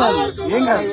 ఏం కాదు.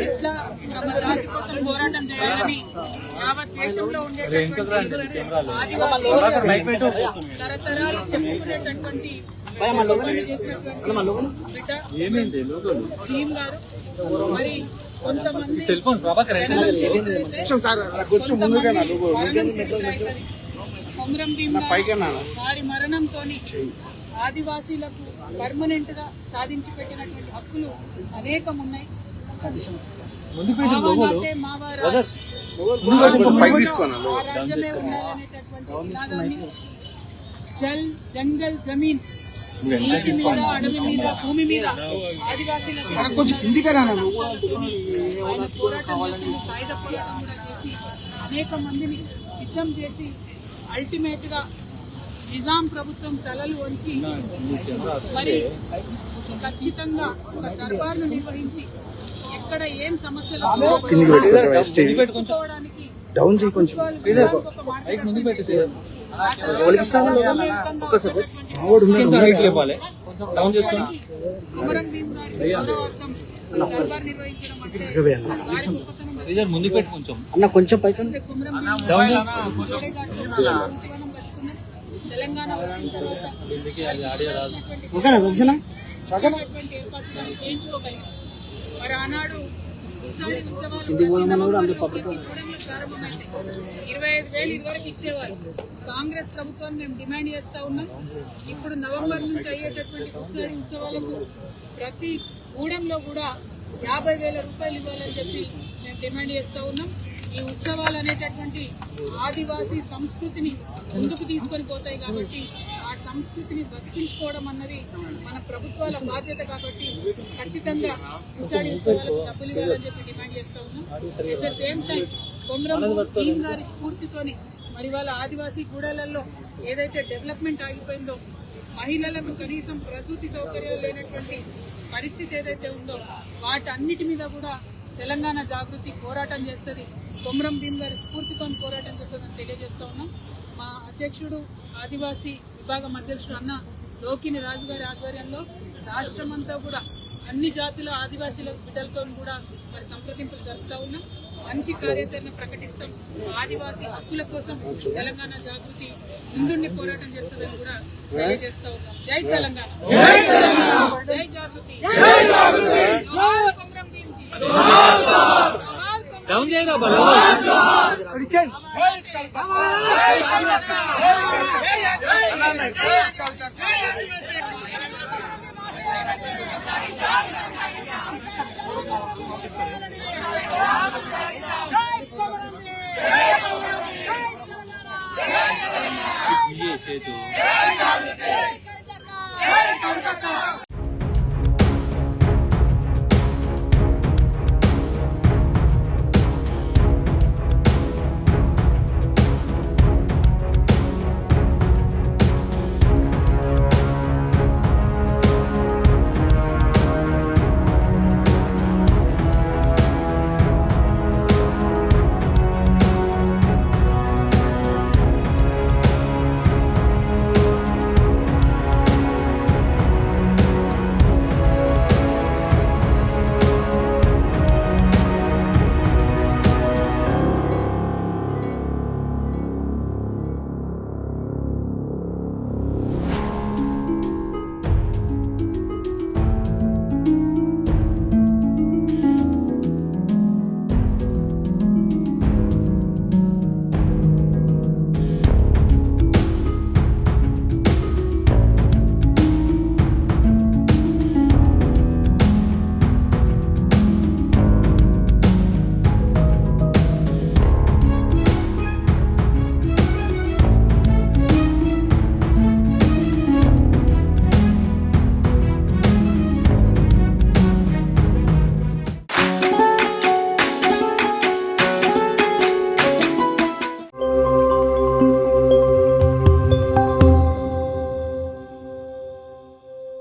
ఎట్లా తమ జాతి కోసం పోరాటం చేయాలని యావత్ దేశంలో ఉండేటటువంటి తరతరాలు చెప్పుకునేటటువంటి టీం గారు మరి కొంతమంది కొమరం భీమ్ వారి మరణంతో ఆదివాసీలకు పర్మనెంట్ గా సాధించి పెట్టినటువంటి హక్కులు అనేకం ఉన్నాయి. రాజ్యమే ఉండాలనేటటువంటి నినాదాన్ని జల్ జంగల్ జమీన్ నీటి మీద అడవి మీద భూమి మీద ఆదివాసీలకు ఆయన పోరాటం సాయుధ పోరాటం కూడా చేసి అనేక మందిని సిద్ధం చేసి అల్టిమేట్ గా నిజాం ప్రభుత్వం తలలు వంచి మరి ఖచ్చితంగా ఒక దర్బార్ను నిర్వహించి ఎక్కడ ఏం సమస్యలు కొమరం భీమ్ గారి గౌరవార్థం దర్బార్ నిర్వహించడం అంటే ముందు కొంచెం కొమరం తెలంగాణ వచ్చిన తర్వాత ఏర్పాట్లు చేయించుకోగలిగాం. మరి ఆనాడు ఉత్సవాలు ప్రారంభమైతే 25,000 ఇదివరకు ఇచ్చేవారు. కాంగ్రెస్ ప్రభుత్వాన్ని మేము డిమాండ్ చేస్తా ఉన్నాం. ఇప్పుడు నవంబర్ నుంచి అయ్యేటటువంటి ఉత్సవాలకు ప్రతి గూడెంలో కూడా 50,000 రూపాయలు ఇవ్వాలని చెప్పి మేము డిమాండ్ చేస్తా ఉన్నాం. ఈ ఉత్సవాలు అనేటటువంటి ఆదివాసీ సంస్కృతిని ముందుకు తీసుకొని పోతాయి కాబట్టి ఆ సంస్కృతిని బతికించుకోవడం అన్నది మన ప్రభుత్వాల బాధ్యత కాబట్టి ఖచ్చితంగా ఉసాడి ఉత్సవాలకు డబ్బులు ఇవ్వాలని చెప్పి డిమాండ్ చేస్తా ఉన్నాం. At the same time Komaram Bheem గారి స్ఫూర్తితోని మరి వాళ్ళ ఆదివాసీ గూడాలలో ఏదైతే డెవలప్మెంట్ ఆగిపోయిందో, మహిళలకు కనీసం ప్రసూతి సౌకర్యాలు లేనటువంటి పరిస్థితి ఏదైతే ఉందో వాటన్నిటి మీద కూడా తెలంగాణ జాగృతి పోరాటం చేస్తుంది. కొమరం భీమ్ గారి స్ఫూర్తితో పోరాటం చేస్తుందని తెలియజేస్తా ఉన్నాం. మా అధ్యక్షుడు ఆదివాసీ విభాగం అధ్యక్షుడు అన్న లోకిని రాజు గారి ఆధ్వర్యంలో రాష్ట్రమంతా కూడా అన్ని జాతుల ఆదివాసీల బిడ్డలతో కూడా మరి సంప్రదింపులు జరుపుతా ఉన్నాం. మంచి కార్యాచరణ ప్రకటిస్తాం. ఆదివాసీ హక్కుల కోసం తెలంగాణ జాగృతి ముందుండి పోరాటం చేస్తుందని కూడా తెలియజేస్తా ఉన్నాం. జై తెలంగాణ, జై జాగృతి, కొమరం భీమ్ కి డౌన్ చేయరా చేతు